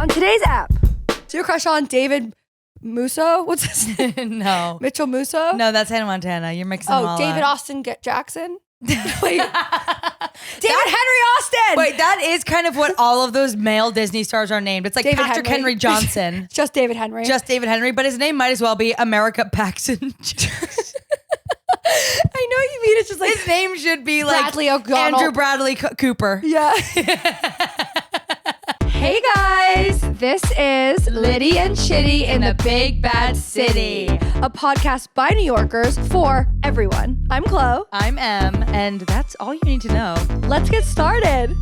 On today's app, do you crush on David Musso? What's his name? No. Mitchell Musso? No, that's Hannah Montana. You're mixing them all David up. Austin Jackson? Wait. David Henry Austin! Wait, that is kind of what all of those male Disney stars are named. It's like David Patrick Henry Johnson. Just David Henry. Just David Henry, but his name might as well be America Paxton. I know you mean it's just like His name should be like Bradley O'Connell. Andrew Bradley Cooper. Yeah. Hey guys, this is Litty and Shitty in the Big Bad City, a podcast by New Yorkers for everyone. I'm Chlo. I'm Em, and that's all you need to know. Let's get started.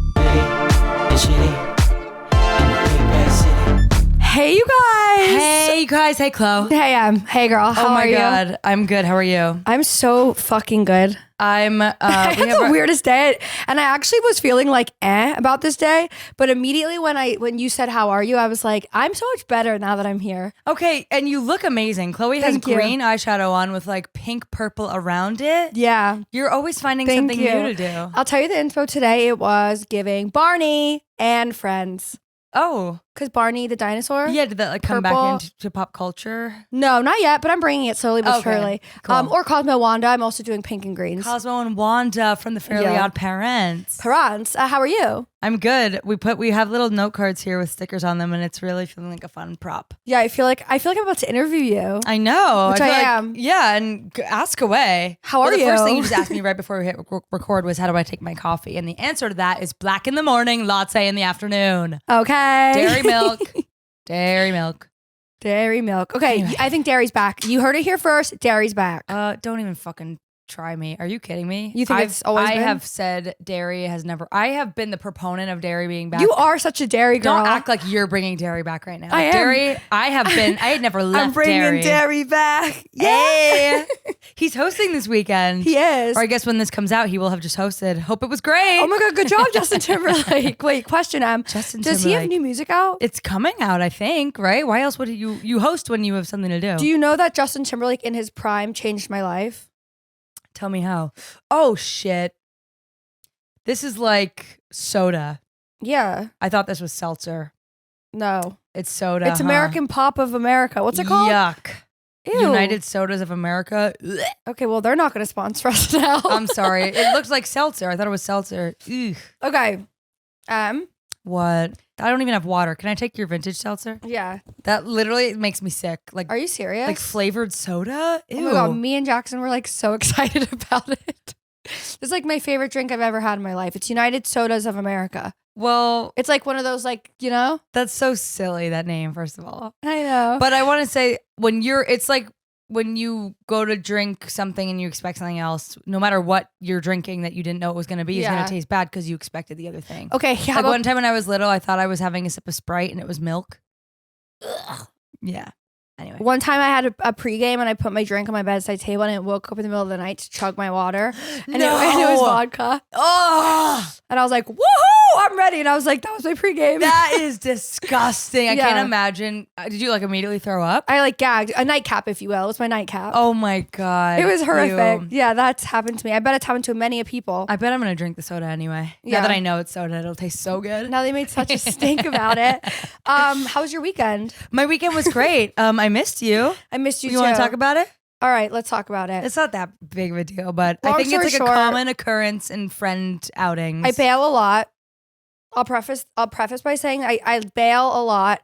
Hey you guys. Hey, you guys. Hey, Chlo. Hey Em. Hey girl. How are you? Oh my God. I'm good. How are you? I'm so fucking good. I'm I had the weirdest day, and I actually was feeling like about this day, but immediately when you said how are you, I was like, I'm so much better now that I'm here. Okay, and you look amazing. Chloe has Thank you. green eyeshadow on with like pink purple around it. Yeah. You're always finding Thank something you. new to do. I'll tell you the inspo today. It was giving Barney and Friends. Oh. Because Barney the dinosaur? Yeah, did that like come Purple. back into pop culture? No, not yet, but I'm bringing it slowly but Okay, surely. cool. Or Cosmo Wanda. I'm also doing pink and greens. Cosmo and Wanda from the Fairly Yeah. Odd Parents. Parents, how are you? I'm good. We have little note cards here with stickers on them, and it's really feeling like a fun prop. Yeah, I feel like I'm about to interview you. I know. Which feel I like- am. Yeah, and ask away. How are The first you? thing you just asked me right before we hit record was, how do I take my coffee? And the answer to that is black in the morning, latte in the afternoon. Okay. Dairy milk. Dairy milk. Dairy milk. Okay, Anyway. I think dairy's back. You heard it here first. Dairy's back. Don't even fucking try me. Are you kidding me? You think it's always I been? have said dairy has never. I have been the proponent of dairy being back. You are such a dairy girl. Don't act like you're bringing dairy back right now. I am. Dairy. I have been. I had never left I'm bringing dairy back. Yeah. Hey. He's hosting this weekend. He is. Or I guess when this comes out, he will have just hosted. Hope it was great. Oh my God, good job, Justin Timberlake. Wait, question, Justin does he have Timberlake. new music out? It's coming out, I think, right? Why else would you host when you have something to do? Do you know that Justin Timberlake in his prime changed my life? Tell me how. Oh, shit. This is like soda. Yeah. I thought this was seltzer. No. It's soda. It's American Pop of America. What's it called? Yuck. Ew. United Sodas of America. Ugh. Okay, well, they're not going to sponsor us now. I'm sorry. It looks like seltzer. I thought it was seltzer. Ugh. Okay. What? I don't even have water. Can I take your vintage seltzer? Yeah. That literally makes me sick. Like, Are you serious? like flavored soda? Ew. Oh my God, me and Jackson were like so excited about it. It's like my favorite drink I've ever had in my life. It's United Sodas of America. Well, It's like one of those, like, you know? that's so silly, that name, first of all. I know. But I want to say, it's like when you go to drink something and you expect something else, no matter what you're drinking that you didn't know it was going to be, is going Yeah. to taste bad because you expected the other thing. Okay, yeah. Like one time when I was little, I thought I was having a sip of Sprite and it was milk. Ugh. Yeah. Anyway. One time I had a pregame and I put my drink on my bedside table and I woke up in the middle of the night to chug my water. And it was vodka. Oh, And I was like, woohoo, I'm ready. And I was like, that was my pregame. that is disgusting. I Yeah. can't imagine. Did you like immediately throw up? I like gagged. A nightcap, if you will. It was my nightcap. Oh my God. It was horrific. Ew. Yeah, that's happened to me. I bet it's happened to many a people. I bet I'm going to drink the soda anyway. Yeah. Now that I know it's soda, it'll taste so good. Now they made such a stink about it. How was your weekend? My weekend was great. I missed you. I missed you too. You want to talk about it? All right, let's talk about it. It's not that big of a deal, but Long I think it's like story a short, common occurrence in friend outings. I bail a lot. I'll preface by saying I bail a lot.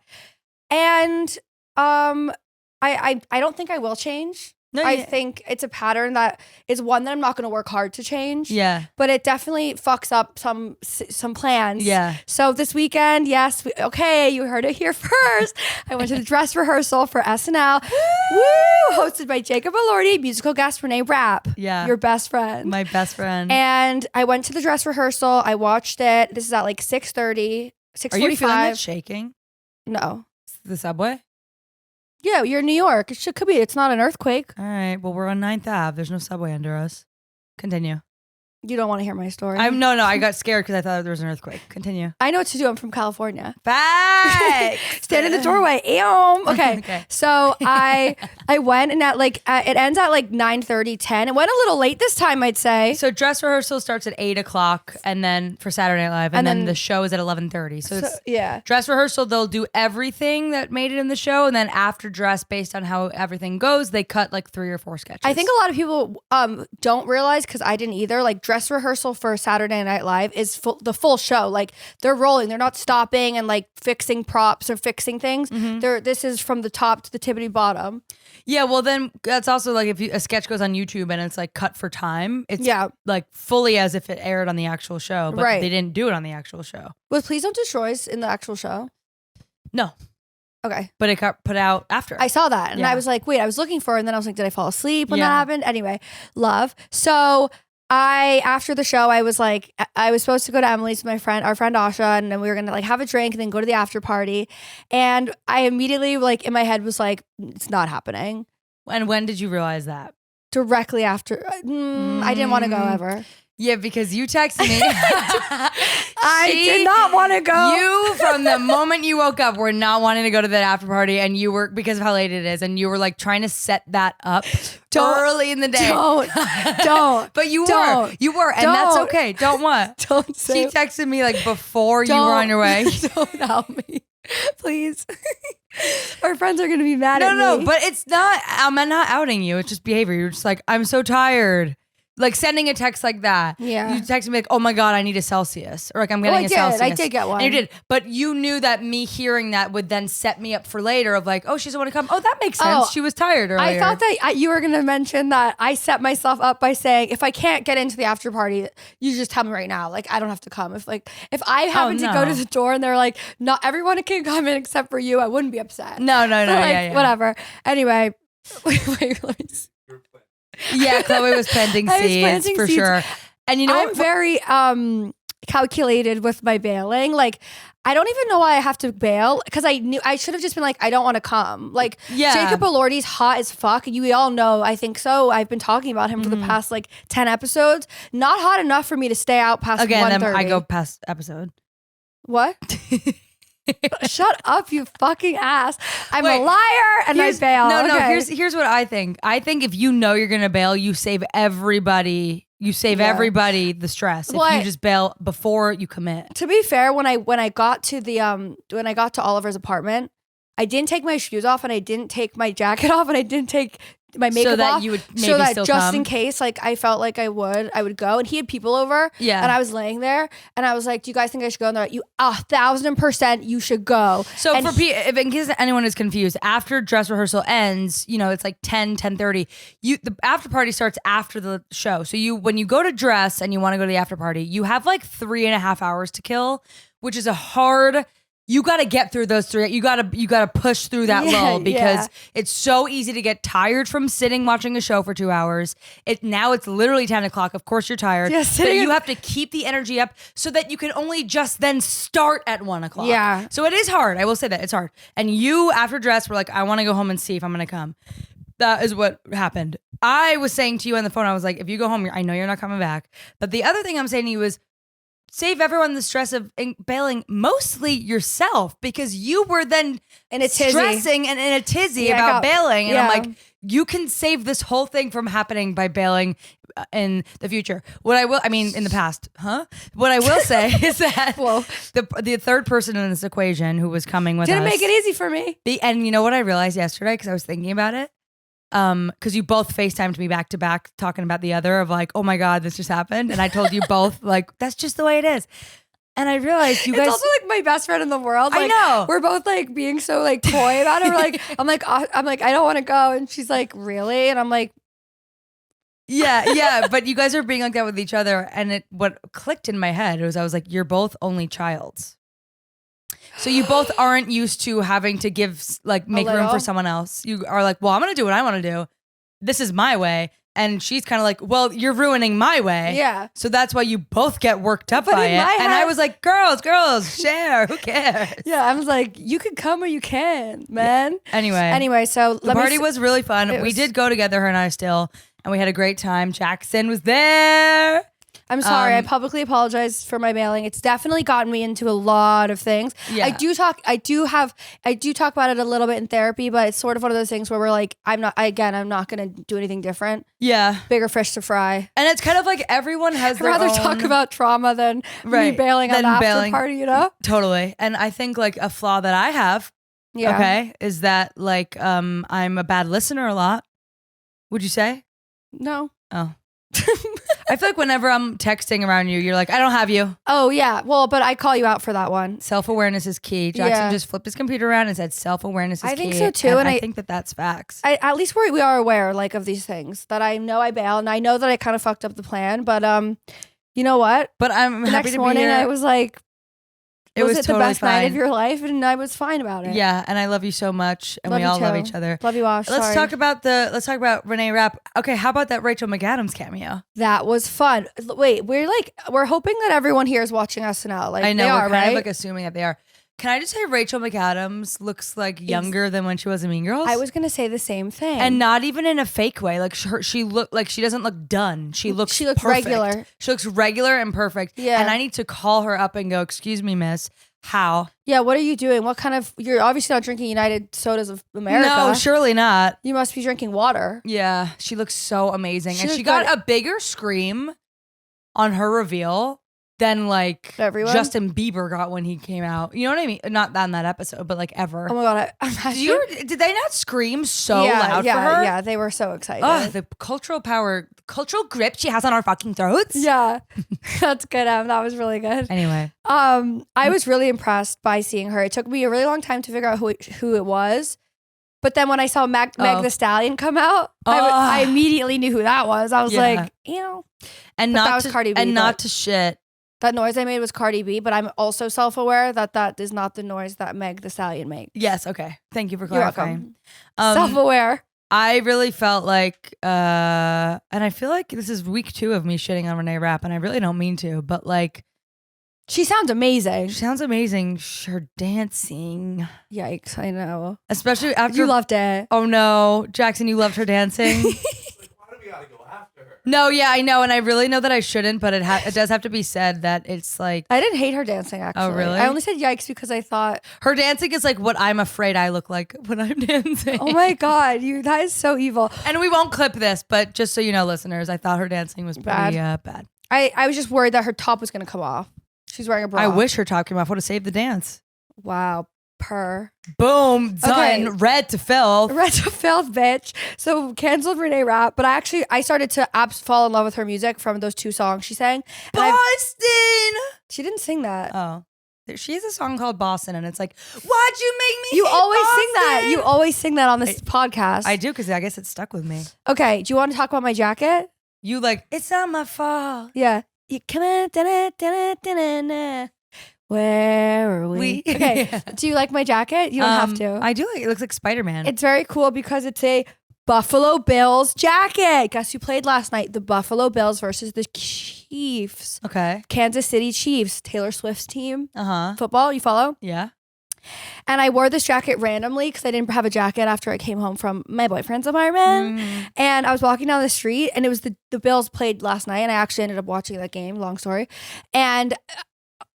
And I don't think I will change. No, I think it's a pattern that is one that I'm not going to work hard to change. Yeah. But it definitely fucks up some plans. Yeah. So this weekend, yes, okay, you heard it here first. I went to the dress rehearsal for SNL. Woo! Hosted by Jacob Elordi, musical guest Renee Rapp. Yeah. Your best friend. My best friend. And I went to the dress rehearsal. I watched it. This is at like 6:30, 6:45. Are you feeling that shaking? No. The subway? Yeah, you're in New York. Could be. It's not an earthquake. All right. Well, we're on 9th Ave. There's no subway under us. Continue. You don't want to hear my story. No, I got scared because I thought there was an earthquake. Continue. I know what to do. I'm from California. Facts. Stand in the doorway. Okay. So I went and it ends at like 9:30, 10. It went a little late this time, I'd say. So dress rehearsal starts at 8:00 and then for Saturday Night Live. And then the show is at 11:30. So it's dress rehearsal. They'll do everything that made it in the show. And then after dress, based on how everything goes, they cut like 3 or 4 sketches. I think a lot of people don't realize, because I didn't either, like dress rehearsal for Saturday Night Live is the full show. Like they're rolling, they're not stopping and like fixing props or fixing things. This is from the top to the tippity bottom. Yeah, well then that's also like if a sketch goes on YouTube and it's like cut for time, it's like fully as if it aired on the actual show, but they didn't do it on the actual show. Was Please Don't Destroy Us in the actual show? No. Okay. But it got put out after. I saw that and I was like, wait, I was looking for it, and then I was like, did I fall asleep when that happened? Anyway, love. So after the show, I was like, I was supposed to go to Emily's with our friend Asha, and then we were gonna like have a drink and then go to the after party. And I immediately like in my head was like, it's not happening. And when did you realize that? Directly after. I didn't want to go ever. Yeah, because you texted me. I did not want to go. You, from the moment you woke up, were not wanting to go to that after party, and you were, because of how late it is, and you were like trying to set that up early in the day. Don't. But you were, and that's okay. Don't what? Don't say. She texted me like before you were on your way. Don't help me, please. Our friends are gonna be mad at me. No, but it's not. I'm not outing you. It's just behavior. You're just like, I'm so tired. Like sending a text like that. Yeah. You text me like, oh my God, I need a Celsius. Or like, I'm getting a Celsius. I did get one. And you did. But you knew that me hearing that would then set me up for later of like, oh, she doesn't want to come. Oh, that makes sense. She was tired earlier. I thought that you were going to mention that I set myself up by saying, if I can't get into the after party, you just tell me right now. Like, I don't have to come. If I happen to go to the door and they're like, not everyone can come in except for you, I wouldn't be upset. No. Whatever. Anyway, wait, let me see. Yeah, Chloe was planting seeds for sure. And you know I'm very calculated with my bailing. Like, I don't even know why I have to bail, because I knew I should have just been like, I don't want to come. Like, Jacob Elordi's hot as fuck. You all know, I think so. I've been talking about him for the past like 10 episodes. Not hot enough for me to stay out past 1:30. Then I go past episode. What? Shut up, you fucking ass. I'm a liar and I bail. No, here's what I think. I think if you know you're gonna bail, you save everybody the stress. If you just bail before you commit. To be fair, when I got to Oliver's apartment, I didn't take my shoes off and I didn't take my jacket off and I didn't take my makeup off, you would maybe so that still just come. in case, like I felt like I would go. And he had people over, and I was laying there, and I was like, "Do you guys think I should go?" And they're like, "You 1,000% you should go." So if in case anyone is confused, after dress rehearsal ends, it's like 10:30. The after party starts after the show. So when you go to dress and you want to go to the after party, you have like 3.5 hours to kill, which is a hard. You got to get through those 3. You got to push through that lull, because it's so easy to get tired from sitting watching a show for 2 hours. Now it's literally 10 o'clock. Of course you're tired. But you have to keep the energy up so that you can only just then start at 1 o'clock. Yeah. So it is hard. I will say that it's hard. And you, after dress, were like, I want to go home and see if I'm going to come. That is what happened. I was saying to you on the phone, I was like, if you go home, I know you're not coming back. But the other thing I'm saying to you is, save everyone the stress of bailing, mostly yourself, because you were then stressing and in a tizzy about bailing. And I'm like, you can save this whole thing from happening by bailing in the future. In the past, What I will say is that the third person in this equation who was coming with us didn't make it easy for me. And you know what I realized yesterday, because I was thinking about it? Because you both FaceTimed me back to back talking about the other of like, oh my God, this just happened. And I told you both like, that's just the way it is. And I realized you guys. It's also like my best friend in the world. Like, I know. We're both like being so like coy about it. We're like, I'm like, I don't want to go. And she's like, really? And I'm like, yeah. But you guys are being like that with each other. And what clicked in my head was I was like, you're both only childs. So you both aren't used to having to make room for someone else. You are like, well, I'm going to do what I want to do. This is my way. And she's kind of like, well, you're ruining my way. Yeah. So that's why you both get worked up by it. And I was like, girls, share. Who cares? Yeah. I was like, you can come or you can, man. Yeah. Anyway, so the party was really fun. We did go together, her and I still, and we had a great time. Jackson was there. I'm sorry. I publicly apologize for my bailing. It's definitely gotten me into a lot of things. Yeah. I do talk about it a little bit in therapy, but it's sort of one of those things where we're like, I'm not going to do anything different. Yeah. Bigger fish to fry. And it's kind of like everyone has I'd rather talk about trauma than me bailing on the after party, you know? Totally. And I think like a flaw that I have, okay, is that like I'm a bad listener a lot. Would you say? No. Oh. I feel like whenever I'm texting around you, you're like, I don't have you. Oh, yeah. Well, but I call you out for that one. Self-awareness is key. Jackson just flipped his computer around and said self-awareness is key. I think so too. And I think that that's facts. At least we are aware like of these things that I know I bail and I know that I kind of fucked up the plan. But you know what? But I'm happy to be here. Next morning I was like, was it totally the best fine. night of your life? And I was fine about it. Yeah, and I love you so much, and we all love each other. Love you, Wash. Let's talk about Renee Rapp. Okay, how about that Rachel McAdams cameo? That was fun. Wait, we're hoping that everyone here is watching SNL. Like, I know, they we're are, kind right? of like assuming that they are. Can I just say Rachel McAdams looks like younger than when she was in Mean Girls? I was gonna say the same thing, and not even in a fake way. Like she looked like she doesn't look done. She looks perfect. regular. She looks regular and perfect. Yeah, and I need to call her up and go, excuse me, miss. How? Yeah, what are you doing? What kind of? You're obviously not drinking United Sodas of America. No, surely not. You must be drinking water. Yeah, she looks so amazing, and she got a bigger scream on her reveal than like everyone? Justin Bieber got when he came out. You know what I mean? Not on that episode, but like ever. Oh my god! Did they not scream so loud for her? Yeah, they were so excited. Oh, the cultural power, cultural grip she has on our fucking throats. Yeah, that's good. That was really good. Anyway, I was really impressed by seeing her. It took me a really long time to figure out who it was. But then when I saw Meg the Stallion come out, I immediately knew who that was. I was like, ew. And that was Cardi B. And not to shit. That noise I made was Cardi B, but I'm also self-aware that is not the noise that Meg the Stallion makes. Yes, okay. Thank you for clarifying. Self-aware. I really felt like, and I feel like this is week 2 of me shitting on Renee Rapp, and I really don't mean to, but like, she sounds amazing. Her dancing. Yikes, I know. Especially after you loved it. Oh no, Jackson, you loved her dancing. No, yeah, I know, and I really know that I shouldn't, but it does have to be said that it's like I didn't hate her dancing. Actually, oh really? I only said yikes because I thought her dancing is like what I'm afraid I look like when I'm dancing. Oh my god, that is so evil. And we won't clip this, but just so you know, listeners, I thought her dancing was pretty bad. I was just worried that her top was gonna come off. She's wearing a bra. I wish her top came off. Would have saved the dance. Wow. Boom, done. Okay. Red to filth, bitch. So canceled Renee Rapp, but I started to fall in love with her music from those 2 songs she sang. Boston. She didn't sing that. Oh, she has a song called Boston, and it's like, why'd you make me? You always sing that. You always sing that on this podcast. I do because I guess it stuck with me. Okay, do you want to talk about my jacket? You like it's not my fault. Yeah. You come in. Where are we? Okay. Yeah. Do you like my jacket? You don't have to. I do like it. Looks like Spider-Man. It's very cool because it's a Buffalo Bills jacket. Guess who played last night? The Buffalo Bills versus the Chiefs. Okay. Kansas City Chiefs. Taylor Swift's team. Uh-huh. Football, you follow? Yeah. And I wore this jacket randomly because I didn't have a jacket after I came home from my boyfriend's apartment. And I was walking down the street and it was the Bills played last night and I actually ended up watching that game. Long story. And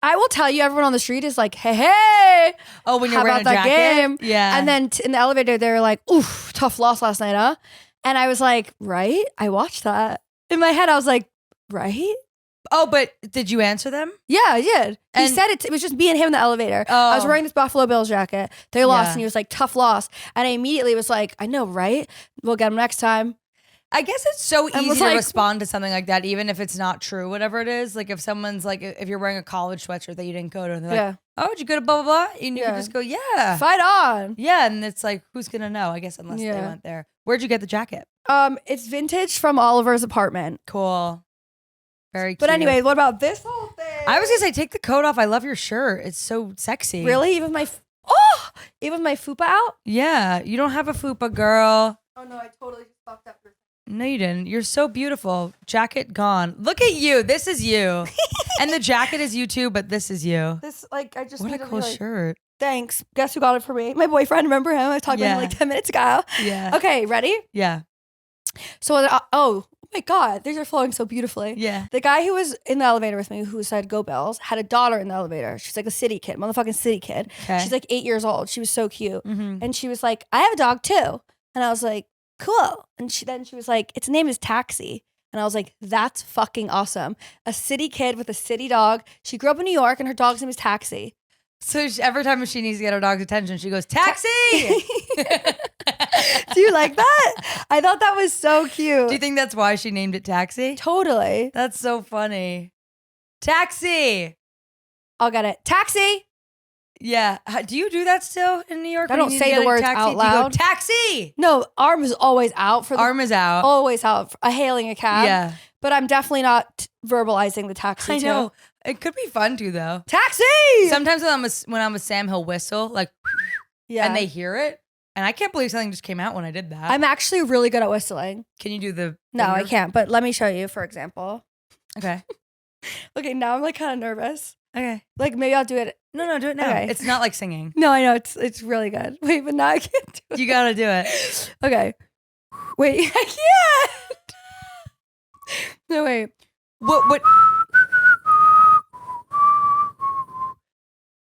I will tell you, everyone on the street is like, hey. Oh, when you're wearing a jacket? Game? Yeah. And then in the elevator, they were like, oof, tough loss last night, huh? And I was like, right? I watched that. In my head, I was like, right? Oh, but did you answer them? Yeah, I did. He said it was just me and him in the elevator. Oh. I was wearing this Buffalo Bills jacket. They lost and he was like, tough loss. And I immediately was like, I know, right? We'll get them next time. I guess it's so easy to respond to something like that, even if it's not true, whatever it is. Like if someone's like, if you're wearing a college sweatshirt that you didn't go to, and they're like, oh, did you go to blah, blah, blah? And you can just go, yeah. Fight on. Yeah, and it's like, who's going to know, I guess, unless they went there. Where'd you get the jacket? It's vintage from Oliver's apartment. Cool. Very cute. But anyway, what about this whole thing? I was going to say, take the coat off. I love your shirt. It's so sexy. Really? Even my fupa out? Yeah. You don't have a fupa, girl. Oh, no, I totally fucked up. No, you didn't. You're so beautiful. Jacket gone. Look at you. This is you. And the jacket is you too, but this is you. I just what a cool shirt. Thanks. Guess who got it for me? My boyfriend. Remember him? I was talking about him like 10 minutes ago. Yeah. Okay, ready? Yeah. So, my God, these are flowing so beautifully. Yeah. The guy who was in the elevator with me, who said "Go Bells," had a daughter in the elevator. She's like a city kid, motherfucking city kid. Okay. She's like 8 years old. She was so cute, Mm-hmm. and she was like, "I have a dog too," and I was like, "Cool." And she was like, "Its name is Taxi." And I was like, that's fucking awesome. A city kid with a city dog. She grew up in New York and her dog's name is Taxi. So every time she needs to get her dog's attention, she goes, "Taxi!" Do you like that? I thought that was so cute. Do you think that's why she named it Taxi? Totally. That's so funny. Taxi! I'll get it. Taxi! Yeah. Do you do that still in New York? I don't say the words out loud. Do you go, "Taxi!" No, arm is always out. Arm is out. Always out. Hailing a cab. Yeah. But I'm definitely not verbalizing the taxi I know. It could be fun too, though. Taxi! Sometimes when I'm with Sam, he'll whistle, like, yeah. and they hear it. And I can't believe something just came out when I did that. I'm actually really good at whistling. Can you do the No, I finger? can't. But let me show you, for example. Okay. Okay, now I'm like kind of nervous. Okay. Like maybe I'll do it. No, do it now. Okay. It's not like singing. No, I know it's really good. Wait, but now I can't do it. You gotta do it. Okay. Wait, I can't. No, wait. What?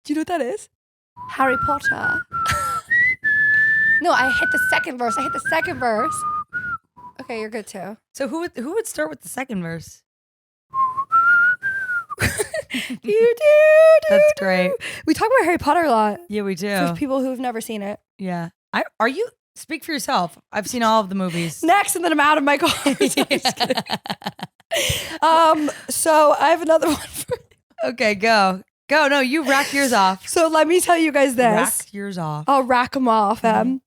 Do you know what that is? Harry Potter. No, I hit the second verse. Okay, you're good too. So who would start with the second verse? That's great. We talk about Harry Potter a lot. Yeah, we do. For people who've never seen it. Yeah. Are you? Speak for yourself. I've seen all of the movies. Next, and then I'm out of my car. I'm just kidding. So I have another one for you. Okay, go. No, you rack yours off. So let me tell you guys this. Rack yours off. I'll rack them off. Mhm.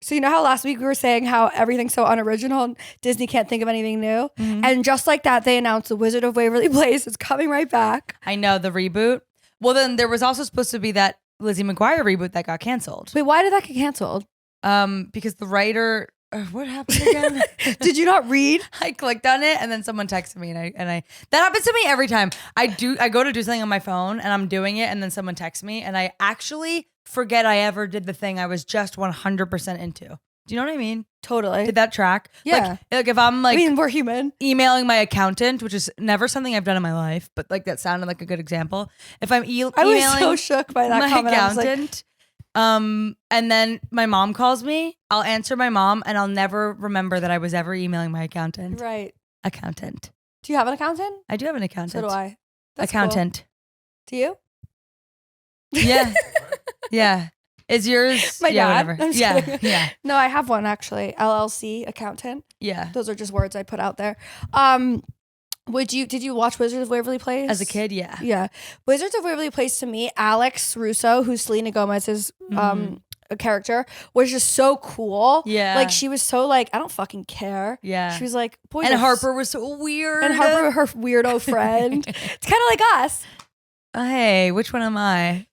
So you know how last week we were saying how everything's so unoriginal and Disney can't think of anything new? Mhm. And just like that, they announced The Wizard of Waverly Place is coming right back. I know, the reboot. Well, then there was also supposed to be that Lizzie McGuire reboot that got canceled. Wait, why did that get canceled? Because the writer, what happened again? Did you not read? I clicked on it and then someone texted me and I that happens to me every time. I go to do something on my phone and I'm doing it and then someone texts me and I actually forget I ever did the thing I was just 100% into. Do you know what I mean? Totally. Did that track? Yeah. Like if I'm like I mean, we're human. emailing my accountant, which is never something I've done in my life, but like that sounded like a good example. If I'm I emailing was so shook by that my comment. I was like, accountant, and then my mom calls me, I'll answer my mom and I'll never remember that I was ever emailing my accountant. right. Accountant. Do you have an accountant? I do have an accountant. So do I. That's Accountant. cool. Do you? Yeah. Yeah. Is yours? My yeah, dad. whatever. I'm just Yeah. kidding. Yeah. No, I have one actually. LLC accountant. Yeah. Those are just words I put out there. Did you watch Wizards of Waverly Place? As a kid, yeah. Yeah. Wizards of Waverly Place to me, Alex Russo, who's Selena Gomez's a character, was just so cool. Yeah. Like she was so like, I don't fucking care. Yeah. She was like, boys And are Harper was so weird. and Harper, her weirdo friend. It's kind of like us. Hey, which one am I?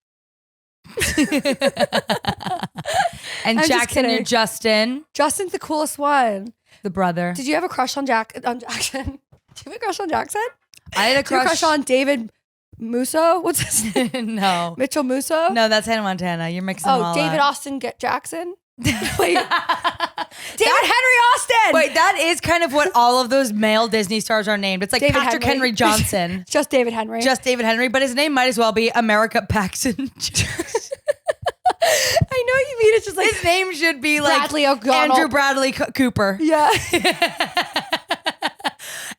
And I'm just Jackson, you're kidding. Justin, Justin's the coolest one. the brother. Did you have a crush on Jackson? Do you have a crush on Jackson? I had a Do you have a crush. crush on David Musso? What's his name? No. Mitchell Musso? No, that's Hannah Montana. You're mixing them Oh, all David up. Austin Jackson? Wait. David That- Henry Austin! Wait, that is kind of what all of those male Disney stars are named. It's like David Patrick Henry. Henry Johnson. It's just David Henry. Just David Henry, but his name might as well be America Paxton. I know what you mean. It's just like His name should be like Bradley O'Connell. Andrew Bradley Cooper. Yeah.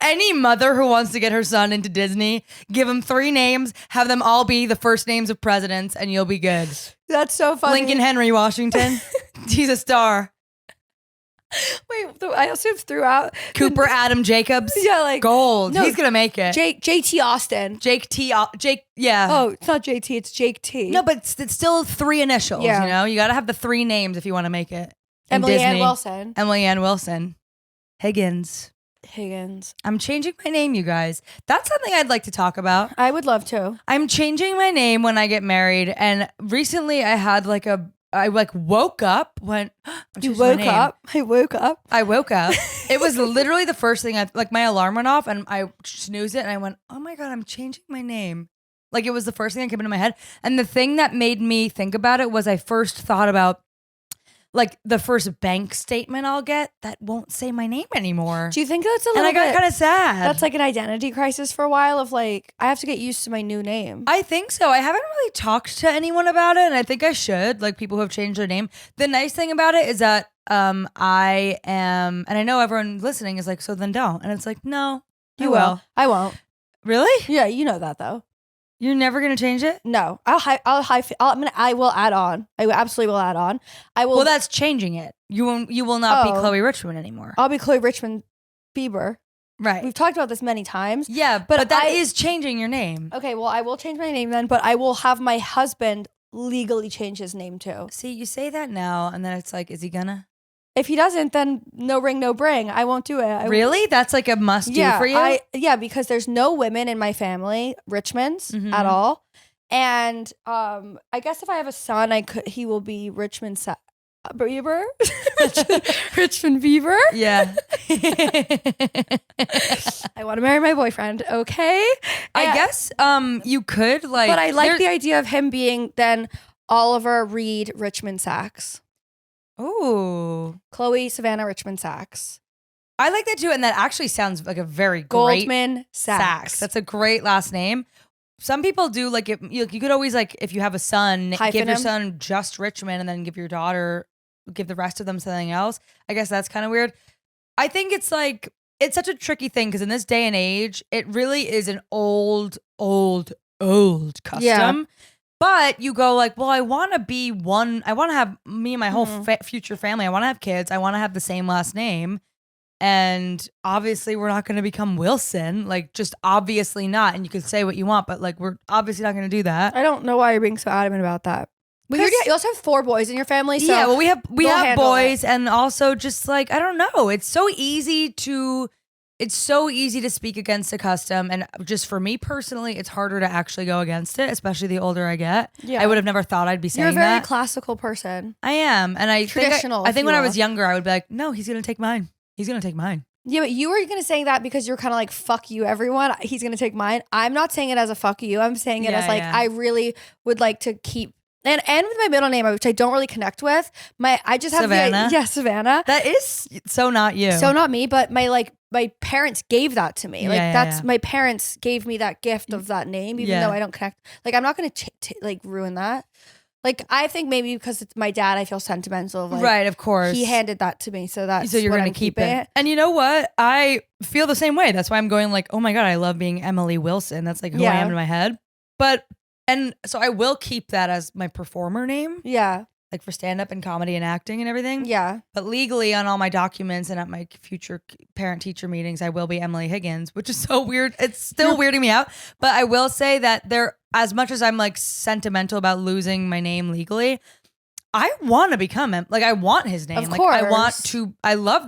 Any mother who wants to get her son into Disney, give him 3 names, have them all be the first names of presidents, and you'll be good. That's so funny. Lincoln Henry Washington. He's a star. Wait, I also threw out Cooper Adam Jacobs. Yeah, like Gold. No, He's gonna make it. JT Austin. Jake. Yeah. Oh, it's not JT, it's Jake T. No, but it's still 3 initials. Yeah. You know, you got to have the 3 names if you want to make it. in Emily Ann Disney. Wilson. Emily Ann Wilson. Higgins. I'm changing my name, you guys. That's something I'd like to talk about. I would love to. I'm changing my name when I get married, and recently I had I woke up when You woke up. I woke up. I woke up. It was literally the first thing my alarm went off and I snoozed it and I went, oh my God, I'm changing my name. Like it was the first thing that came into my head. And the thing that made me think about it was I first thought about like the first bank statement I'll get that won't say my name anymore. Do you think that's a little bit? And I got kind of sad. That's like an identity crisis for a while of like, I have to get used to my new name. I think so. I haven't really talked to anyone about it, and I think I should, like people who have changed their name. The nice thing about it is that I am, and I know everyone listening is like, so then don't. And it's like, no, you will. I won't. Really? Yeah, you know that though. You're never gonna change it? No, I will add on. I absolutely will add on. I will. Well, that's changing it. You will not be Chloe Richmond anymore. I'll be Chloe Richmond Bieber. Right. We've talked about this many times. Yeah, but that is changing your name. Okay, well, I will change my name then, but I will have my husband legally change his name too. See, you say that now, and then it's like, is he gonna? If he doesn't, then no ring, no bring. I won't do it. Really? That's like a must do for you? Yeah, because there's no women in my family, Richmonds, at all. And I guess if I have a son, he will be Richmond Bieber. Richmond Bieber. Yeah. I want to marry my boyfriend. Okay. I guess you could like. But I like the idea of him being then Oliver Reed Richmond Sachs. Ooh. Chloe Savannah Richmond Sachs. I like that too, and that actually sounds like a very Goldman great Sachs. That's a great last name. Some people do like it. You could always like if you have a son, give your son just Richmond, and then give the rest of them something else. I guess that's kind of weird. I think it's like it's such a tricky thing because in this day and age, it really is an old custom. Yeah. But you go like, well, I want to be one. I want to have me and my whole future family. I want to have kids. I want to have the same last name. And obviously, we're not going to become Wilson. Like, just obviously not. And you could say what you want, but like, we're obviously not going to do that. I don't know why you're being so adamant about that. But you also have 4 boys in your family. So yeah, well, we have boys, and also just like I don't know. It's so easy to speak against a custom, and just for me personally, it's harder to actually go against it, especially the older I get. Yeah. I would have never thought I'd be saying that. You're a very classical person. I am, and I traditional. I think when I was younger, I would be like, no, he's gonna take mine. He's gonna take mine. Yeah, but you were going to say that because you're kind of like, fuck you, everyone. He's going to take mine. I'm not saying it as a fuck you. I'm saying it as like, I really would like to keep, and with my middle name, which I don't really connect with. I just have Savannah. Savannah. That is so not you. So not me, but my parents gave that to me. My parents gave me that gift of that name, even though I don't connect. Like, I'm not going to ruin that. Like, I think maybe because it's my dad, I feel sentimental. Like, right, of course. He handed that to me, so you're going to keep it. And you know what? I feel the same way. That's why I'm going like, oh my God, I love being Emily Wilson. That's like who I am in my head. And so I will keep that as my performer name. Yeah. Like for stand-up and comedy and acting and everything. Yeah. But legally on all my documents and at my future parent-teacher meetings, I will be Emily Higgins, which is so weird. It's still weirding me out. But I will say that as much as I'm like sentimental about losing my name legally, I want to become him. Like I want his name. Of course.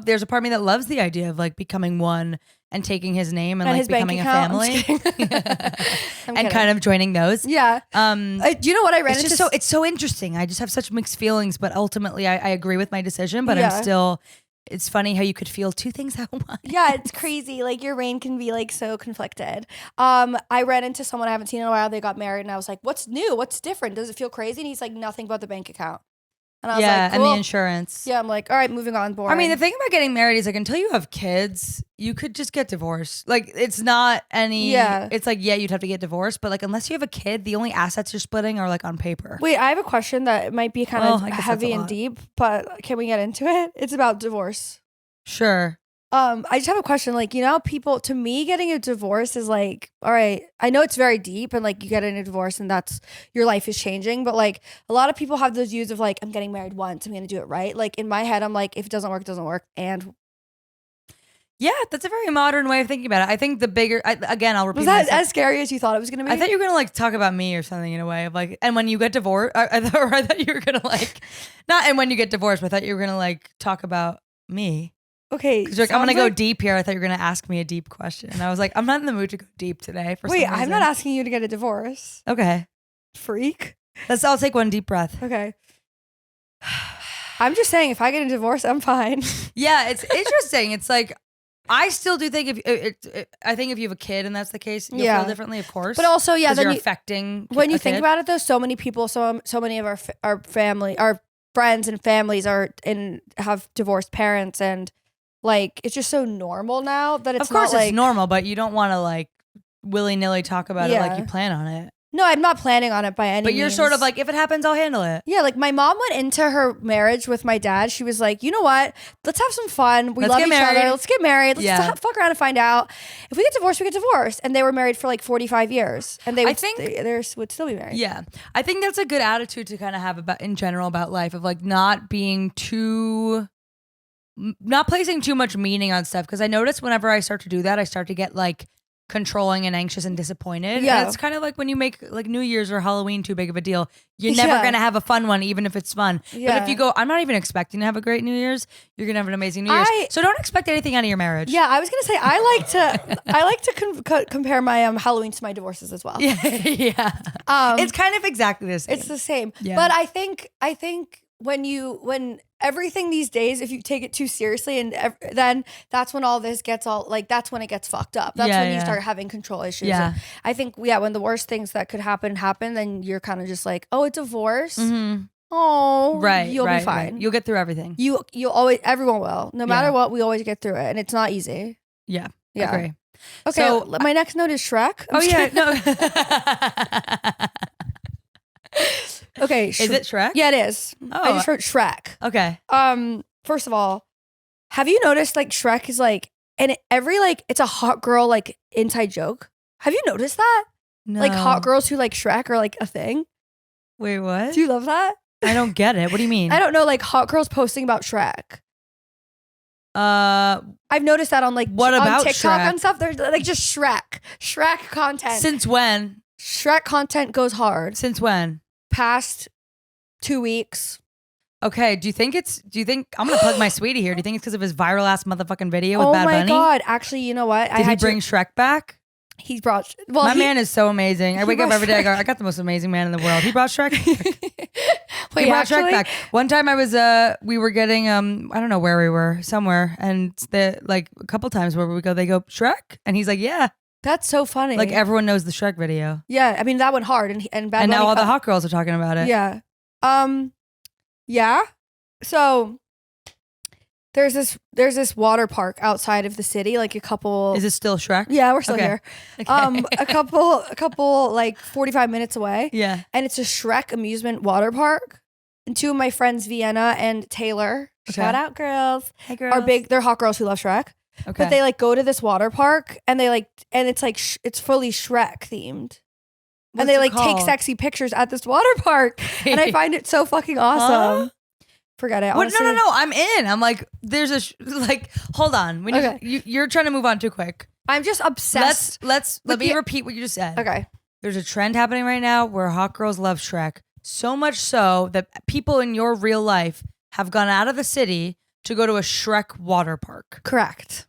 There's a part of me that loves the idea of like becoming one and taking his name and like becoming a account. family and kind of joining those. Yeah. Do you know what I read? It's so interesting. I just have such mixed feelings, but ultimately I agree with my decision, but I'm still, it's funny how you could feel 2 things at once. Yeah, it's crazy. Like your brain can be like so conflicted. I ran into someone I haven't seen in a while. They got married and I was like, what's new? What's different? Does it feel crazy? And he's like, nothing but the bank account. And I was like, cool. And the insurance. Yeah, I'm like, all right, moving on, boring. I mean, the thing about getting married is like until you have kids, you could just get divorced. Like it's not any, it's like, you'd have to get divorced. But like unless you have a kid, the only assets you're splitting are like on paper. Wait, I have a question that might be kind of heavy and deep, but can we get into it? It's about divorce. Sure. I just have a question. Like, you know, people, to me, getting a divorce is like, all right, I know it's very deep and like you get in a divorce and that's your life is changing. But like a lot of people have those views of like, I'm getting married once, I'm going to do it right. Like in my head, I'm like, if it doesn't work, it doesn't work. And yeah, that's a very modern way of thinking about it. I think the bigger, again, I'll repeat Was that myself. as scary as you thought it was going to be? I thought you were going to like talk about me or something in a way of like, and when you get divorced, I thought you were going to like, not and when you get divorced, but I thought you were going to like talk about me. Okay. Because like, I'm going to go deep here. I thought you were going to ask me a deep question. And I was like, I'm not in the mood to go deep today. Wait, I'm not asking you to get a divorce. Okay. Freak. I'll take one deep breath. Okay. I'm just saying, if I get a divorce, I'm fine. Yeah, it's interesting. It's like, I still do think I think if you have a kid and that's the case, you'll feel differently, of course. But also, then you're affecting when you think kid. about it, though, so many people, so many of our family, our friends and families have divorced parents, and like it's just so normal now that it's of course not, it's normal, but you don't want to like willy-nilly talk about it like you plan on it. No, I'm not planning on it by any means. But you're sort of like, if it happens, I'll handle it. Yeah, like my mom went into her marriage with my dad. She was like, you know what? Let's have some fun. We love each other. Let's get married. Let's fuck around and find out. If we get divorced, we get divorced. And they were married for like 45 years. And they would still be married. Yeah. I think that's a good attitude to kind of have about in general about life, of like not placing too much meaning on stuff. Because I notice whenever I start to do that, I start to get like controlling and anxious and disappointed. Yeah. And it's kind of like when you make like New Year's or Halloween too big of a deal, you're never going to have a fun one, even if it's fun. Yeah. But if you go, I'm not even expecting to have a great New Year's, you're going to have an amazing New Year's. So don't expect anything out of your marriage. Yeah, I was going to say, I like to compare my Halloween to my divorces as well. Yeah. It's kind of exactly the same. It's the same. Yeah. But I think when everything these days, if you take it too seriously, and then that's when all this gets that's when it gets fucked up. That's when you start having control issues. Yeah. And I think, when the worst things that could happen, then you're kind of just like, oh, a divorce. Mm-hmm. Oh, right. You'll be fine. Right. You'll get through everything. You'll always, everyone will. No matter what, we always get through it. And it's not easy. Yeah. Yeah. Agree. Okay. So my next note is Shrek. No. Okay. Is it Shrek? Yeah, it is. Oh. I just wrote Shrek. Okay. First of all, have you noticed like Shrek is like, and every it's a hot girl like inside joke. Have you noticed that? No. Like hot girls who like Shrek are like a thing. Wait, what? Do you love that? I don't get it. What do you mean? I don't know. Like hot girls posting about Shrek. I've noticed that on on TikTok and stuff. There's like just Shrek content. Since when? Shrek content goes hard. Since when? Past 2 weeks. Okay, do you think I'm gonna plug my sweetie here? Do you think it's because of his viral ass motherfucking video with Bad Bunny? Oh my god! Actually, you know what? Did he bring Shrek back? He brought. My man is so amazing. I wake up every day. I got the most amazing man in the world. He brought Shrek. He brought Shrek back. One time I was we were getting I don't know where we were, somewhere, and a couple times where we go, they go Shrek, and he's like, yeah. That's so funny. Like everyone knows the Shrek video. Yeah, I mean that went hard, and Bad Bunny now all the hot girls are talking about it. Yeah. Yeah. So there's this water park outside of the city, like a couple. Is it still Shrek? Yeah, we're still here. Okay. A couple like 45 minutes away. Yeah. And it's a Shrek amusement water park. And two of my friends, Vienna and Taylor, shout out girls. Hey girls. Are big. They're hot girls who love Shrek. Okay. But they go to this water park and and it's it's fully Shrek themed. And they take sexy pictures at this water park. And I find it so fucking awesome. Huh? Forget it. What? No. I'm in. I'm like, there's hold on. You're trying to move on too quick. I'm just obsessed. Let me repeat what you just said. Okay. There's a trend happening right now where hot girls love Shrek. So much so that people in your real life have gone out of the city to go to a Shrek water park. Correct.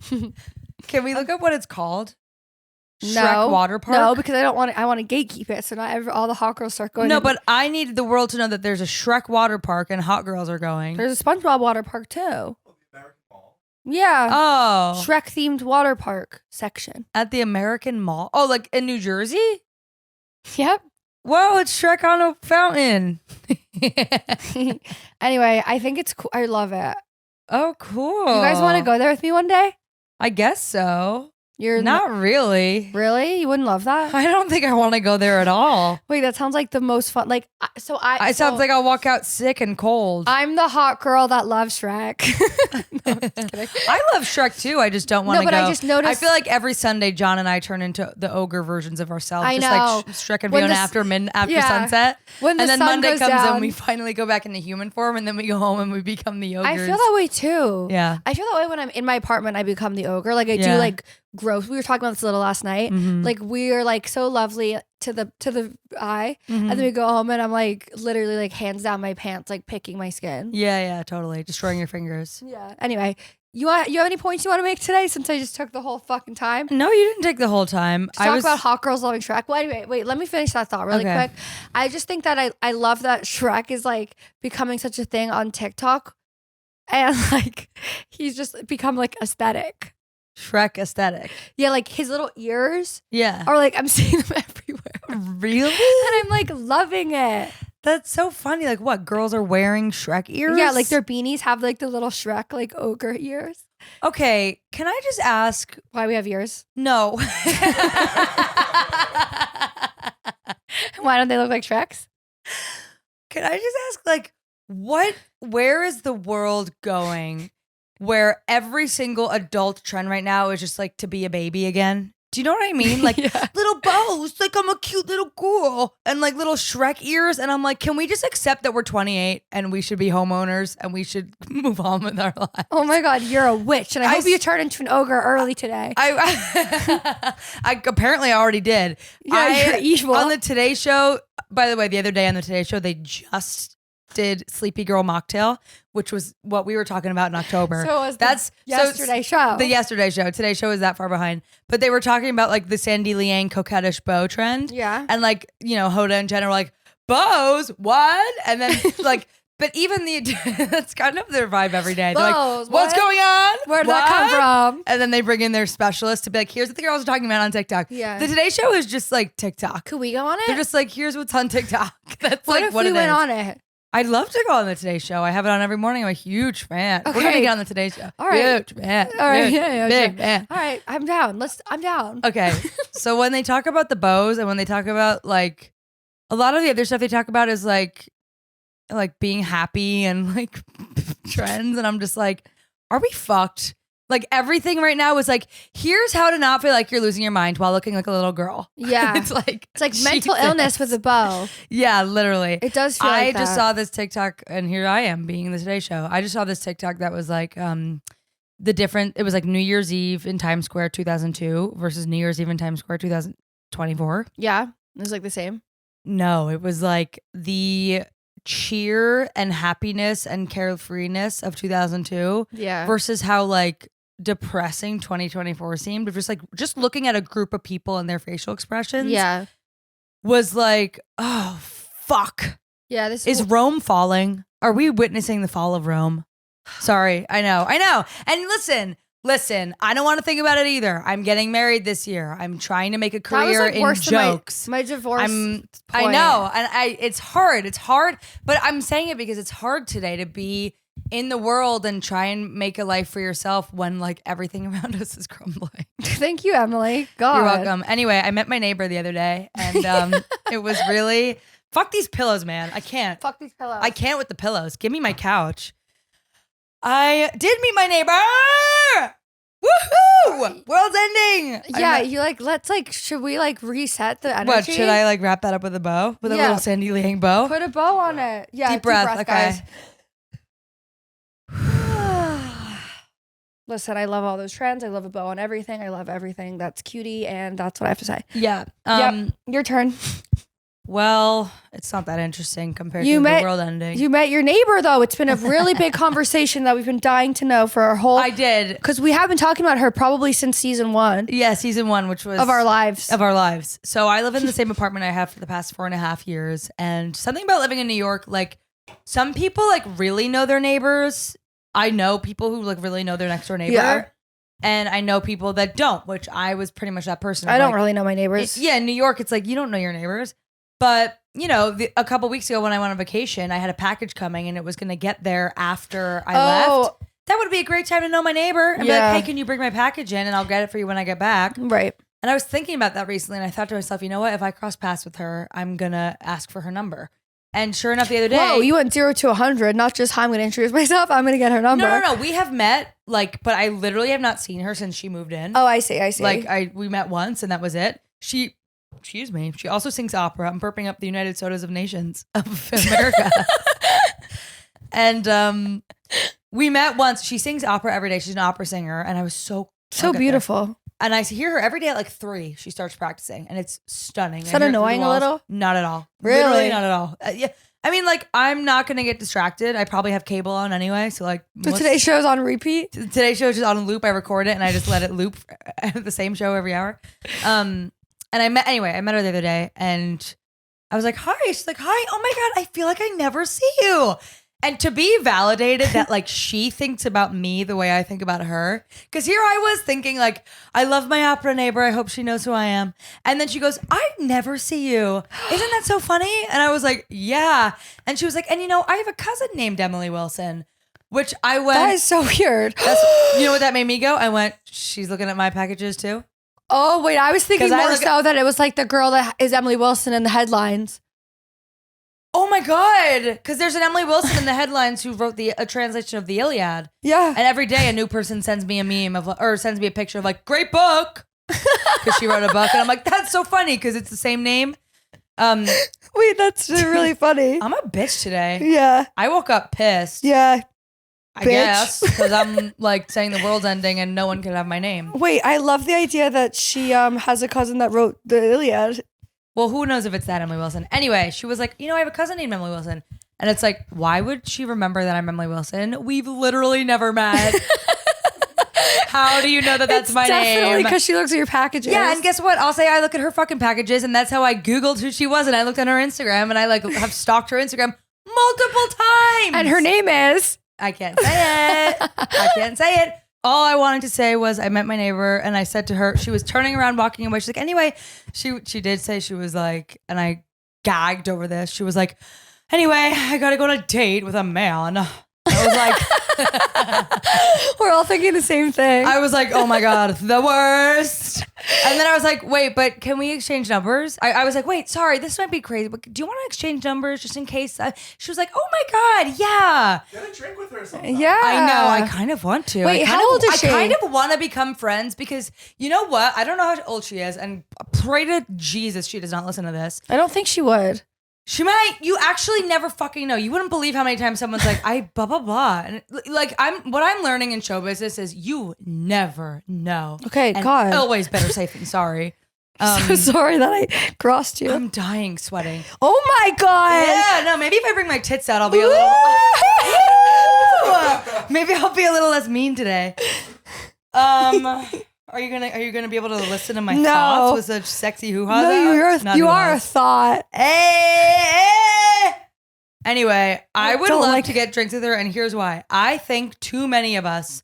Can we look up what it's called? Shrek water park? No, because I want to gatekeep it, so not all the hot girls start going. No, but I need the world to know that there's a Shrek water park and hot girls are going. There's a SpongeBob water park too. The American Mall. Yeah. Oh. Shrek themed water park section. At the American Mall? Oh, like in New Jersey? Yep. Whoa, it's Shrek on a fountain. Anyway, I think it's cool. I love it. Oh, cool. You guys want to go there with me one day? I guess so. You're not really. Really? You wouldn't love that? I don't think I want to go there at all. Wait, that sounds like the most fun. It sounds like I'll walk out sick and cold. I'm the hot girl that loves Shrek. No, I'm just kidding. I love Shrek too. I just don't want to go. No, but I just noticed. I feel like every Sunday, John and I turn into the ogre versions of ourselves. I know. Just like Shrek and Fiona after sunset. When and then sun Monday goes comes down, and we finally go back into human form, and then we go home and we become the ogres. I feel that way too. Yeah. I feel that way when I'm in my apartment. I become the ogre. Like I do gross. We were talking about this a little last night. Mm-hmm. Like we're so lovely to the eye, and then we go home and I'm literally hands down my pants, picking my skin. Yeah, totally. Destroying your fingers. Yeah. Anyway, you have any points you want to make today? Since I just took the whole fucking time. No, you didn't take the whole time. Talk about hot girls loving Shrek. Well, anyway, wait. Let me finish that thought really quick. I just think that I love that Shrek is becoming such a thing on TikTok, and he's just become aesthetic. Shrek aesthetic. Yeah, his little ears. Yeah. Are I'm seeing them everywhere. Really? And I'm loving it. That's so funny. Like what? Girls are wearing Shrek ears? Yeah, like their beanies have like the little Shrek like ogre ears. Okay, can I just ask why we have ears? No. Why don't they look like Shreks? Can I just ask, like, where is the world going where every single adult trend right now is just like to be a baby again? Do you know what I mean? Like little bows, like I'm a cute little girl, and like little Shrek ears. And I'm like, can we just accept that we're 28 and we should be homeowners and we should move on with our lives? Oh my God, you're a witch. And I hope you turn into an ogre early today. I apparently already did. Yeah, you're evil. On the Today Show, by the way, the other day on the Today Show, they just did Sleepy Girl Mocktail, which was what we were talking about in October. So it was yesterday show. The yesterday show. Today's show is that far behind. But they were talking about like the Sandy Liang coquettish bow trend. Yeah. And like, you know, Hoda and Jenna were like, bows? What? And then like, but even that's kind of their vibe every day. They're bows, like, what's going on? Where did that come from? And then they bring in their specialist to be like, here's what the girls are talking about on TikTok. Yeah. The Today Show is just like TikTok. Could we go on it? They're just like, here's what's on TikTok. That's what like if what we it went is. on it? I'd love to go on the Today Show. I have it on every morning. I'm a huge fan. Okay. We're gonna get on the Today Show. All right. Huge fan. All right. Huge, Yeah, big sure. fan. All right. I'm down. I'm down. Okay. So when they talk about the bows and when they talk about like a lot of the other stuff they talk about is like being happy and like trends, and I'm just like, are we fucked? Like everything right now is like, here's how to not feel like you're losing your mind while looking like a little girl. Yeah. It's like mental illness with a bow. Yeah, literally. It does feel like I just that. saw this TikTok, and here I am being in the Today Show. I just saw this TikTok that was like it was like New Year's Eve in Times Square 2002 versus New Year's Eve in Times Square 2024. Yeah. It was like the same. No, it was like the cheer and happiness and carefreeness of 2002 versus how like depressing 2024 seemed. Just looking at a group of people and their facial expressions was like, oh fuck. Yeah, this is Rome falling? Are we witnessing the fall of Rome? Sorry, I know. And listen, I don't want to think about it either. I'm getting married this year. I'm trying to make a career in jokes. My divorce. I know, and it's hard. It's hard, but I'm saying it because it's hard today to be in the world and try and make a life for yourself when like everything around us is crumbling. Thank you, Emily. God. You're welcome. Anyway, I met my neighbor the other day, and it was really fuck these pillows, man. I can't. Fuck these pillows. I can't with the pillows. Give me my couch. I did meet my neighbor. Woohoo! World's ending. Yeah, you like. Let's like. Should we like reset the energy? What should I like wrap that up with a bow? With a little Sandy Liang bow? Put a bow on it. Yeah. Deep breath, guys. Listen, I love all those trends. I love a bow on everything. I love everything that's cutie, and that's what I have to say. Yeah. Yep. Your turn. Well, it's not that interesting compared to the world ending. You met your neighbor, though. It's been a really big conversation that we've been dying to know for our whole... I did. Because we have been talking about her probably since season 1. Yeah, season 1, which was... Of our lives. Of our lives. So I live in the same apartment I have for the past 4.5 years. And something about living in New York, like some people like really know their neighbors. I know people who like really know their next door neighbor. Yeah. And I know people that don't, which I was pretty much that person. I don't really know my neighbors. In New York, it's like you don't know your neighbors. But, you know, a couple weeks ago when I went on vacation, I had a package coming and it was going to get there after I left. That would be a great time to know my neighbor and be like, hey, can you bring my package in and I'll get it for you when I get back. Right. And I was thinking about that recently and I thought to myself, you know what? If I cross paths with her, I'm going to ask for her number. And sure enough, the other day. Whoa, you went 0 to 100, not just hi, I'm going to introduce myself. I'm going to get her number. No. We have met, like, but I literally have not seen her since she moved in. Oh, I see. Like, we met once and that was it. Excuse me. She also sings opera. I'm burping up the United Sodas of Nations of America. And we met once. She sings opera every day. She's an opera singer. And I was so beautiful. And I hear her every day at like 3. She starts practicing. And it's stunning. Is that annoying a little? Not at all. Really? Literally not at all. Yeah. I mean, like, I'm not going to get distracted. I probably have cable on anyway. So, like. So today's show's on repeat? Today's show is just on loop. I record it and I just let it loop the same show every hour. And I met her the other day and I was like, hi. She's like, hi. Oh my God, I feel like I never see you. And to be validated that like she thinks about me the way I think about her. Because here I was thinking like, I love my opera neighbor. I hope she knows who I am. And then she goes, I never see you. Isn't that so funny? And I was like, yeah. And she was like, and you know, I have a cousin named Emily Wilson. Which I went. That is so weird. You know what that made me go? I went, she's looking at my packages too. Oh, wait. I was thinking more so that it was like the girl that is Emily Wilson in the headlines. Oh my God. Because there's an Emily Wilson in the headlines who wrote a translation of the Iliad. Yeah. And every day a new person sends me a meme or sends me a picture of like, great book. Because she wrote a book. And I'm like, that's so funny because it's the same name. Wait, that's really funny. I'm a bitch today. Yeah. I woke up pissed. Yeah. I guess because I'm like saying the world's ending and no one can have my name. Wait, I love the idea that she has a cousin that wrote the Iliad. Well, who knows if it's that Emily Wilson? Anyway, she was like, you know, I have a cousin named Emily Wilson. And it's like, why would she remember that I'm Emily Wilson? We've literally never met. How do you know that that's my name? Definitely because she looks at your packages. Yeah, and guess what? I'll say I look at her fucking packages, and that's how I Googled who she was, and I looked on her Instagram, and I like have stalked her Instagram multiple times. And her name is... I can't say it. I can't say it. All I wanted to say was I met my neighbor and I said to her, she was turning around, walking away. She's like, anyway, she did say she was like, and I gagged over this. She was like, anyway, I got to go on a date with a man. I was like, we're all thinking the same thing. I was like, oh my God, the worst. And then I was like, wait, but can we exchange numbers? I was like, wait, sorry, this might be crazy, but do you want to exchange numbers just in case? She was like, oh my God, yeah. Get a drink with her sometime. Yeah. I know, I kind of want to. Wait, how old is she? I kind of want to become friends because you know what? I don't know how old she is, and pray to Jesus she does not listen to this. I don't think she would. She might. You actually never fucking know. You wouldn't believe how many times someone's like, I blah blah blah, and like what I'm learning in show business is you never know. Okay, and God, always better safe than sorry. So sorry that I crossed you. I'm dying sweating. Oh my God. Yeah, no. Maybe if I bring my tits out, I'll be a little. Maybe I'll be a little less mean today. Are you gonna be able to listen to my thoughts with such sexy hoo-ha? No, you are a thought. Hey. Anyway, I would love to get drinks with her, and here's why. I think too many of us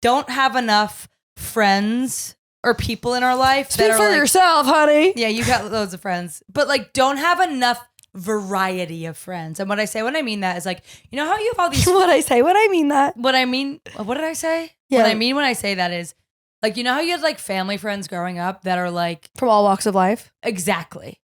don't have enough friends or people in our life. Speak for yourself, honey. Yeah, you got loads of friends, but like don't have enough variety of friends. And when I mean that is like, you know how you have all these. What I mean that. What did I say? Yeah. What I mean when I say that is. Like, you know how you had like family friends growing up that are like from all walks of life? Exactly.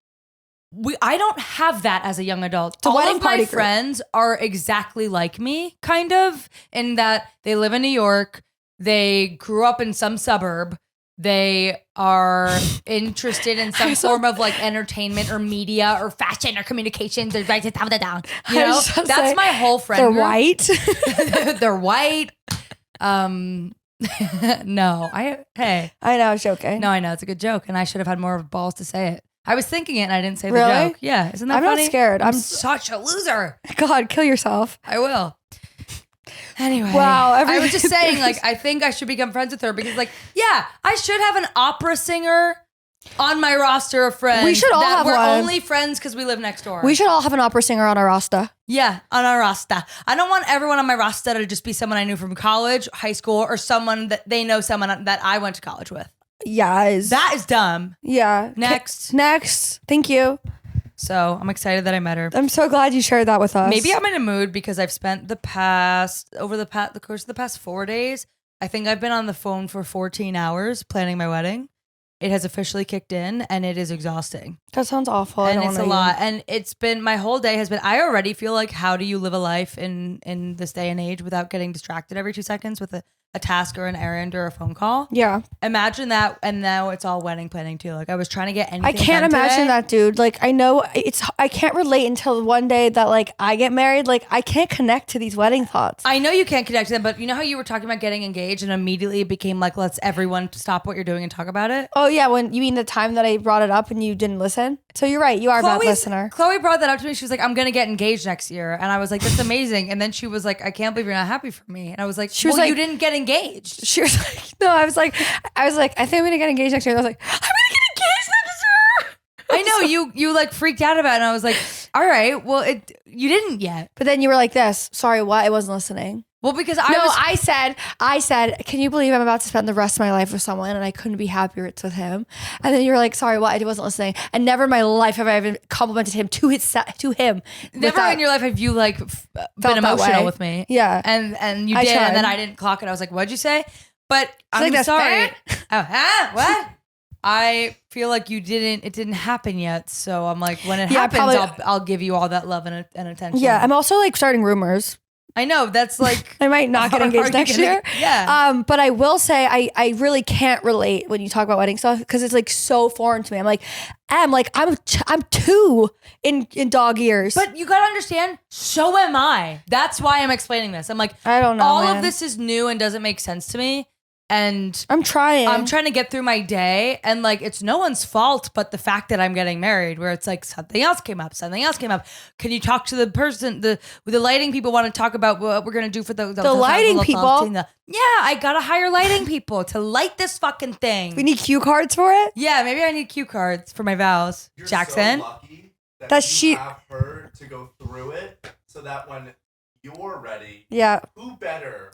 I don't have that as a young adult. All of my friends are exactly like me, kind of, in that they live in New York. They grew up in some suburb. They are interested in some form of like entertainment or media or fashion or communications. You know, that's my whole friend group. They're white. They're white. No, I know, I was joking. No, I know, it's a good joke, and I should have had more balls to say it. I was thinking it, and I didn't say the joke. Yeah, isn't that funny? I'm not scared. I'm such a loser. God, kill yourself. I will. Anyway, wow. I was just saying, like, I think I should become friends with her because, like, yeah, I should have an opera singer on my roster of friends. We should all have we're one. only friends because we live next door. We should all have an opera singer on our roster. Yeah, on our roster. I don't want everyone on my roster to just be someone I knew from college, high school, or someone that they know someone that I went to college with. Yes. That is dumb. Yeah. Next. Thank you. So I'm excited that I met her. I'm so glad you shared that with us. Maybe I'm in a mood because I've spent the course of the past 4 days, I think I've been on the phone for 14 hours planning my wedding. It has officially kicked in and it is exhausting. That sounds awful. And it's a lot. And it's been, my whole day has been, I already feel like, how do you live a life in this day and age without getting distracted every 2 seconds with a task or an errand or a phone call? Yeah. Imagine that. And now it's all wedding planning too. Like I was trying to get anything I can't imagine today. that, dude. Like I know I can't relate until one day that like I get married. Like I can't connect to these wedding thoughts. I know you can't connect to them, but you know how you were talking about getting engaged and immediately it became like, let's everyone stop what you're doing and talk about it? Oh yeah. When you mean the time that I brought it up and you didn't listen? So you're right. You are a bad listener. Chloe brought that up to me. She was like, I'm going to get engaged next year. And I was like, that's amazing. And then she was like, I can't believe you're not happy for me. And I was like, you didn't get engaged. She was like, no, I was like, I think I'm going to get engaged next year. And I was like, I'm going to get engaged next year. I know you like freaked out about it. And I was like, all right, well, you didn't yet. But then you were like this. Sorry, what? I wasn't listening. Well, because I said, can you believe I'm about to spend the rest of my life with someone and I couldn't be happier it's with him? And then you were like, sorry, what? I wasn't listening. And never in my life have I even complimented him to him. Never in your life have you like been emotional with me. Yeah. And you did, and then I didn't clock it. I was like, what'd you say? But I'm like, sorry. What? I feel like it didn't happen yet. So I'm like, when it happens, I'll give you all that love and attention. Yeah. I'm also like starting rumors. I know, that's like I might not get engaged next year. Yeah. But I will say I really can't relate when you talk about wedding stuff because it's like so foreign to me. I'm 2 in dog years. But you gotta understand, so am I. That's why I'm explaining this. I'm like, I don't know. All of this is new and doesn't make sense to me. And I'm trying to get through my day, and like it's no one's fault but the fact that I'm getting married, where it's like something else came up. Can you talk to the person, the lighting people want to talk about what we're gonna do for the lighting people? Yeah, I gotta hire lighting people to light this fucking thing. We need cue cards for it? Yeah, maybe I need cue cards for my vows. You're Jackson. So lucky that you have her to go through it so that when you're ready, who better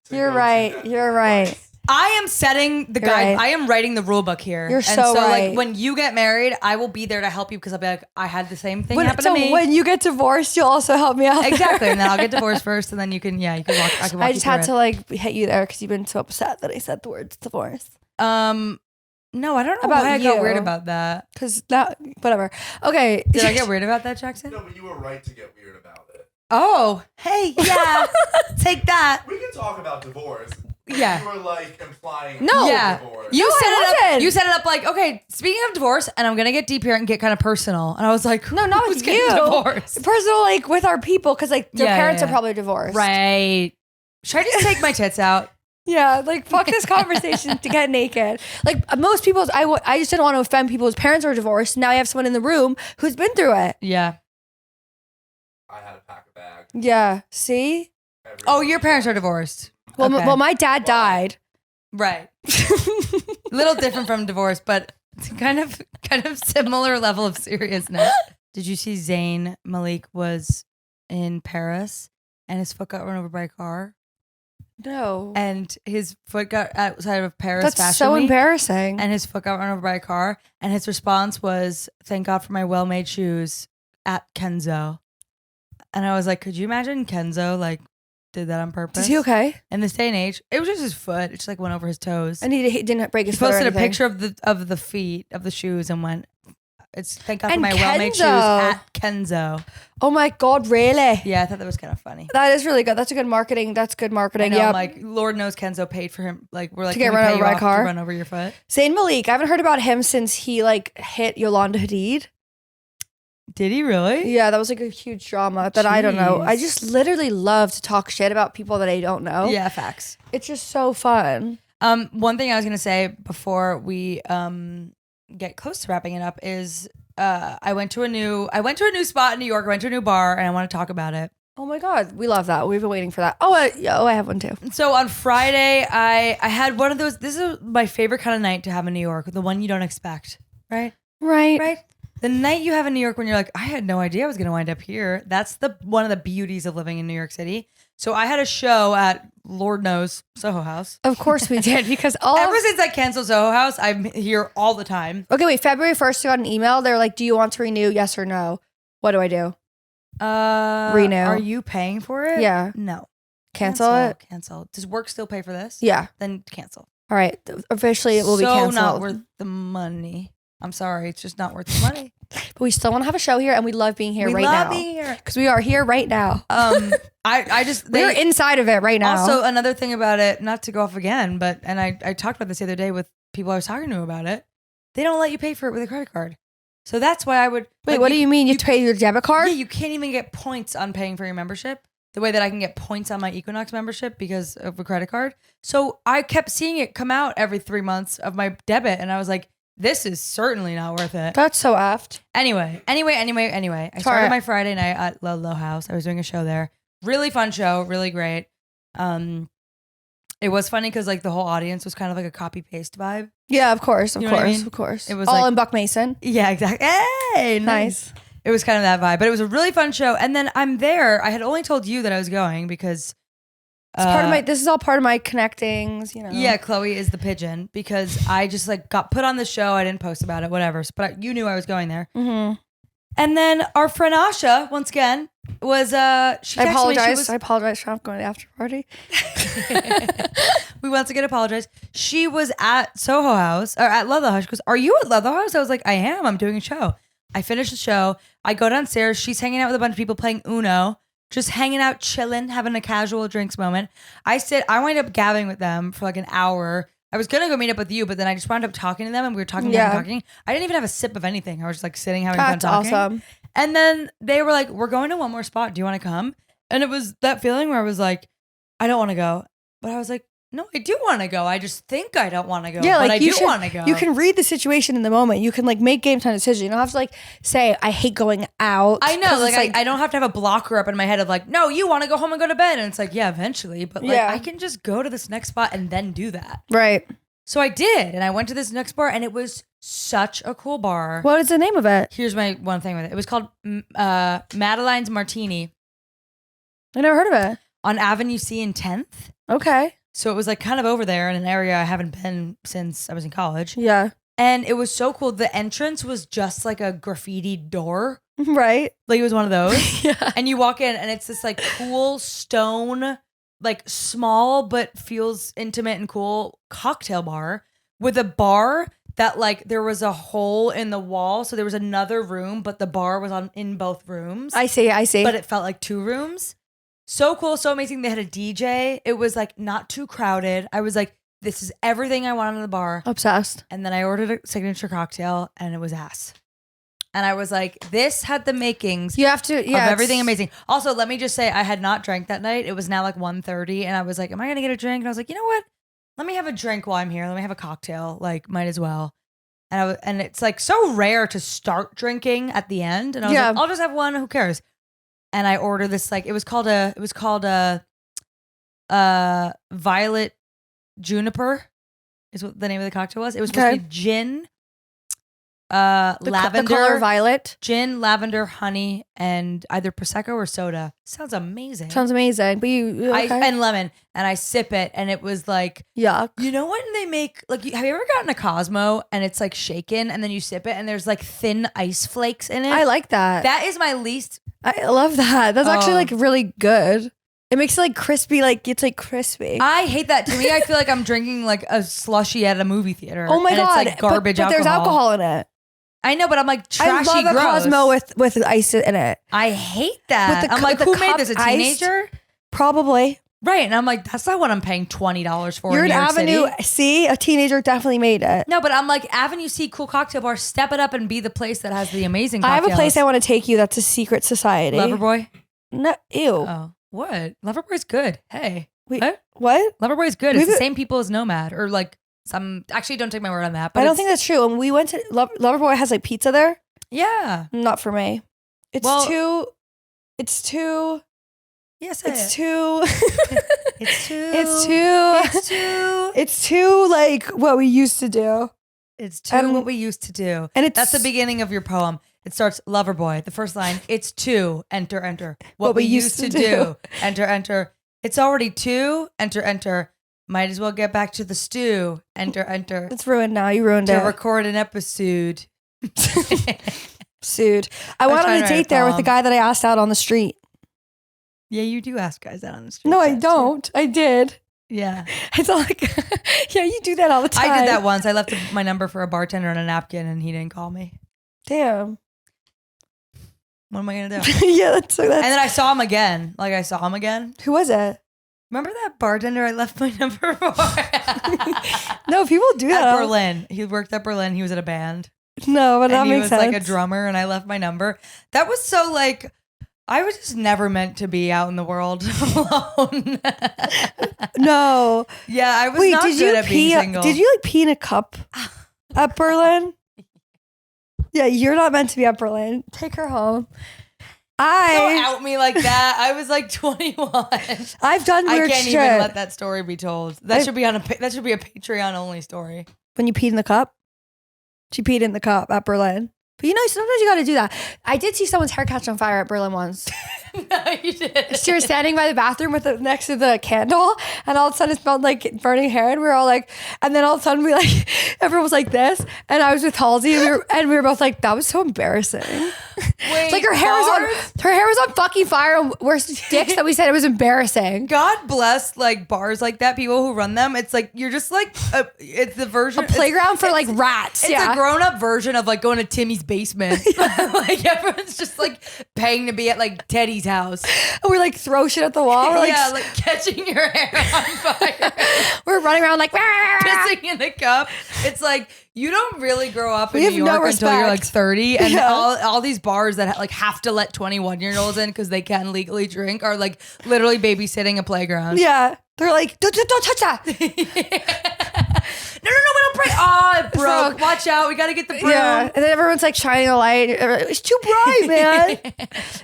to You're right. You're right. I am setting the guide. Right. I am writing the rule book here. You're so right. Like when you get married, I will be there to help you because I'll be like, I had the same thing happen to me. So when you get divorced, you'll also help me out. Exactly. And then I'll get divorced first, and then you can walk. I just had to like hit you there because you've been so upset that I said the words divorce. No, I don't know why I got weird about that. Because that, whatever. Okay. Did I get weird about that, Jackson? No, but you were right to get weird about it. Oh, hey, yeah. Take that. We can talk about divorce. Yeah. You were like implying divorce. You set it up like, okay, speaking of divorce, and I'm going to get deep here and get kind of personal. And I was like, no, not with you. Divorced? Personal, like with our people, because like their parents are probably divorced. Right. Should I just take my tits out? Yeah, like fuck this conversation to get naked. Like most people's, I just didn't want to offend people whose parents are divorced. Now I have someone in the room who's been through it. Yeah. I had to pack a bag. Yeah. See? Your parents are divorced. Well, well, my dad died. Right. Little different from divorce, but kind of similar level of seriousness. Did you see Zayn Malik was in Paris and his foot got run over by a car? No. And his foot got outside of Paris Fashion That's so Week, embarrassing. and his foot got run over by a car. And his response was, "Thank God for my well-made shoes at Kenzo." And I was like, could you imagine Kenzo like did that on purpose? Is he okay? In this day and age, it was just his foot. It just like went over his toes. And he didn't break his foot. He posted or a picture of the feet of the shoes and went, "It's thank God for my well-made shoes at Kenzo." Oh my God, really? Yeah, I thought that was kind of funny. That is really good. That's a good marketing. That's good marketing. Yeah, like Lord knows Kenzo paid for him. Like we're like to get run over by a car, to run over your foot. Zayn Malik, I haven't heard about him since he like hit Yolanda Hadid. Did he really? Yeah, that was like a huge drama that I don't know. I just literally love to talk shit about people that I don't know. Yeah, facts. It's just so fun. One thing I was gonna say before we get close to wrapping it up is I went to a new spot in New York. I went to a new bar, and I want to talk about it. Oh my God, we love that. We've been waiting for that. I have one too. So on Friday, I had one of those. This is my favorite kind of night to have in New York, the one you don't expect, right? Right. The night you have in New York when you're like, I had no idea I was going to wind up here. That's one of the beauties of living in New York City. So I had a show at Lord knows Soho House. Of course we did, because ever since I canceled Soho House, I'm here all the time. Okay, wait. February 1st, I got an email. They're like, "Do you want to renew? Yes or no?" What do I do? Renew. Are you paying for it? Yeah. No. Cancel it. Cancel. Does work still pay for this? Yeah. Then cancel. All right. Officially, it will be canceled. So not worth the money. I'm sorry, it's just not worth the money. But we still want to have a show here, and we love being here right now. We love being here because we are here right now. We're inside of it right now. Also, another thing about it, not to go off again, but I talked about this the other day with people I was talking to about it. They don't let you pay for it with a credit card, so that's why I would. Wait, what do you mean? You pay your debit card? Yeah, you can't even get points on paying for your membership. The way that I can get points on my Equinox membership because of a credit card. So I kept seeing it come out every 3 months of my debit, and I was like, this is certainly not worth it. That's so effed. Anyway. I started my Friday night at Low House. I was doing a show there. Really fun show. Really great. It was funny because like the whole audience was kind of like a copy paste vibe. Yeah, of course. Of course. It was all like, in Buck Mason. Yeah, exactly. Hey, nice. It was kind of that vibe, but it was a really fun show. And then I'm there. I had only told you that I was going because this is all part of my connectings, Yeah, Chloe is the pigeon because I just like got put on the show. I didn't post about it, whatever. But you knew I was going there. Mm-hmm. And then our friend Asha, once again, was she I apologize. I apologize for not going to the after party. We once again apologize. She was at Soho House or at Leather House. She goes, "Are you at Leather House?" I was like, "I am. I'm doing a show." I finished the show. I go downstairs. She's hanging out with a bunch of people playing Uno, just hanging out, chilling, having a casual drinks moment. I wind up gabbing with them for like an hour. I was gonna go meet up with you, but then I just wound up talking to them, and we were talking. I didn't even have a sip of anything. I was just like sitting having fun talking. Awesome. And then they were like, "We're going to one more spot. Do you want to come?" And it was that feeling where I was like, "I don't want to go," but I was like, "No, I do want to go. I just think I don't want to go, but I do want to go." You can read the situation in the moment. You can like make game time decisions. You don't have to like say, "I hate going out." I know, like I don't have to have a blocker up in my head of like, "No, you want to go home and go to bed," and it's like, yeah, eventually, but like I can just go to this next spot and then do that, right? So I did, and I went to this next bar, and it was such a cool bar. What is the name of it? Here's my one thing with it. It was called Madeline's Martini. I never heard of it. On Avenue C in 10th. Okay. So it was like kind of over there in an area I haven't been since I was in college. Yeah. And it was so cool. The entrance was just like a graffiti door. Right. Like it was one of those. Yeah. And you walk in and it's this like cool stone, like small but feels intimate and cool cocktail bar with a bar that like there was a hole in the wall. So there was another room, but the bar was in both rooms. I see. But it felt like two rooms. So cool, so amazing. They had a DJ. It was like not too crowded. I was like, this is everything I wanted in the bar. Obsessed. And then I ordered a signature cocktail and it was ass. And I was like, this had the makings of everything amazing. Also, let me just say, I had not drank that night. It was now like 1:30 and I was like, am I going to get a drink? And I was like, you know what? Let me have a drink while I'm here. Let me have a cocktail. Like, might as well. And it's like so rare to start drinking at the end. And I was like, I'll just have one. Who cares? And I ordered this like it was called a violet juniper is what the name of the cocktail was. It was supposed to be gin, lavender, the color violet, gin, lavender, honey, and either prosecco or soda. Sounds amazing. But and lemon. And I sip it, and it was like yuck. You know when they make like? Have you ever gotten a Cosmo and it's like shaken, and then you sip it, and there's like thin ice flakes in it? I like that. That is my least. I love that. That's actually like really good. It makes it like crispy, like it's like crispy. I hate that. To me, I feel like I'm drinking like a slushie at a movie theater. Oh my God. It's like garbage but there's alcohol in it. I know, but I'm like trashy, I love gross. a Cosmo with ice in it. I hate that. I'm like, who made this? A teenager? Probably. Right. And I'm like, that's not what I'm paying $20 for. You're in an Avenue City. C. A teenager definitely made it. No, but I'm like, Avenue C, cool cocktail bar. Step it up and be the place that has the amazing cocktails. I have a place I want to take you that's a secret society. Loverboy? No, ew. Oh, what? Loverboy's good. Hey. Wait, what? Loverboy's good. It's the same people as Nomad or like some. Actually, don't take my word on that. But I don't think that's true. When we went to Loverboy has like pizza there. Yeah. Not for me. It's too. Yes, it's too. It's too like what we used to do. It's too what we used to do. And that's the beginning of your poem. It starts Loverboy. The first line, it's two, enter, enter. What we used to do. Enter, enter. It's already two, enter, enter. Might as well get back to the stew. Enter, enter. It's ruined now. You ruined it. To record an episode. Sued. I went on a date there with the guy that I asked out on the street. Yeah, you do ask guys out on the street. No, I don't. I did. Yeah. It's all like, yeah, you do that all the time. I did that once. I left my number for a bartender on a napkin and he didn't call me. Damn. What am I going to do? Yeah, that's. And then I saw him again. Like I saw him again. Who was it? Remember that bartender I left my number for? No, people do that. At Berlin. He worked at Berlin. He was in a band. No, but that makes sense. He was like a drummer and I left my number. That was so like, I was just never meant to be out in the world alone. No. Yeah, I was not good at being single. Did you like pee in a cup at Berlin? Yeah, you're not meant to be at Berlin. Take her home. Don't out me like that. I was like 21. I've done weird shit. I can't even let that story be told. That should be a Patreon only story. When you peed in the cup? She peed in the cup at Berlin. But sometimes you got to do that. I did see someone's hair catch on fire at Berlin once. No, you did. She was standing by the bathroom next to the candle, and all of a sudden it smelled like burning hair, and we were all like, and then all of a sudden everyone was like this, and I was with Halsey, and we were both like, that was so embarrassing. Wait, like her hair was on fucking fire, and we're dicks that we said it was embarrassing. God bless like bars like that, people who run them. It's like you're just like it's the version a playground for like rats. It's a grown up version of like going to Timmy's basement. Like everyone's just like paying to be at like Teddy's house. And we like throw shit at the wall. We're, like catching your hair on fire. We're running around like pissing in the cup. It's like you don't really grow up in New York until you're like 30, and all these bars that like have to let 21-year-olds in because they can legally drink are like literally babysitting a playground. Yeah, they're like, don't touch that. No, we don't break. Oh, it broke. Watch out. We got to get the broom. Yeah. And then everyone's like shining a light. It's too bright, man.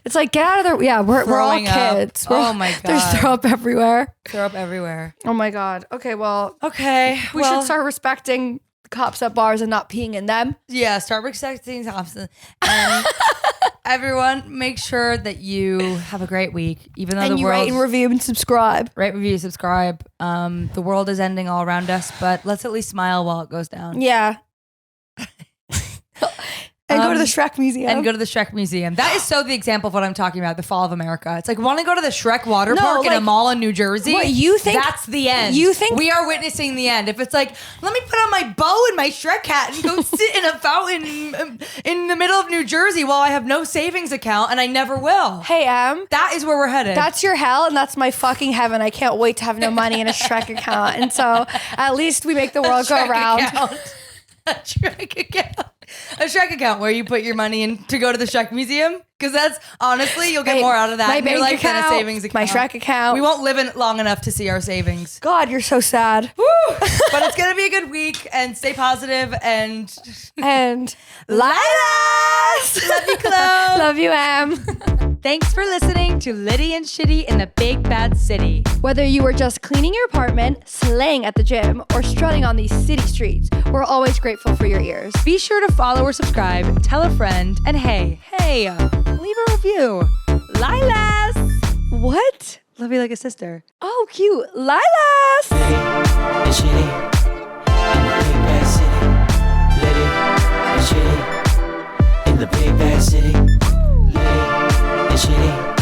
It's like, get out of there. Yeah, we're all kids. Oh my God. There's throw up everywhere. Throw up everywhere. Oh my God. Okay, well. Okay. We should start respecting cops at bars and not peeing in them. Yeah, start respecting cops. And everyone, make sure that you have a great week. Even though you rate and review and subscribe. Rate, review, subscribe. The world is ending all around us, but let's at least smile while it goes down. Yeah. And go to the Shrek Museum. That is so the example of what I'm talking about, the fall of America. It's like, want to go to the Shrek water park in a mall in New Jersey? What, you think? That's the end. You think? We are witnessing the end. If it's like, let me put on my bow and my Shrek hat and go sit in a fountain in the middle of New Jersey while I have no savings account and I never will. Hey, that is where we're headed. That's your hell and that's my fucking heaven. I can't wait to have no money in a Shrek account. And so at least we make the world go round. A Shrek account where you put your money in to go to the Shrek Museum, because that's honestly you'll get more out of that. My bank account, than a savings account. My Shrek account. We won't live in it long enough to see our savings. God, you're so sad. Woo! But it's gonna be a good week, and stay positive and Lyons! Love you, Chlo. Love you, Em. Thanks for listening to Litty and Shitty in the Big Bad City. Whether you were just cleaning your apartment, slaying at the gym, or strutting on these city streets, we're always grateful for your ears. Be sure to follow or subscribe, tell a friend, and hey, leave a review. Lilas! What? Love you like a sister. Oh, cute. Lilas! Litty and Shitty in the Big Bad City. Litty and Shitty in the Big Bad City. Litty and Shitty.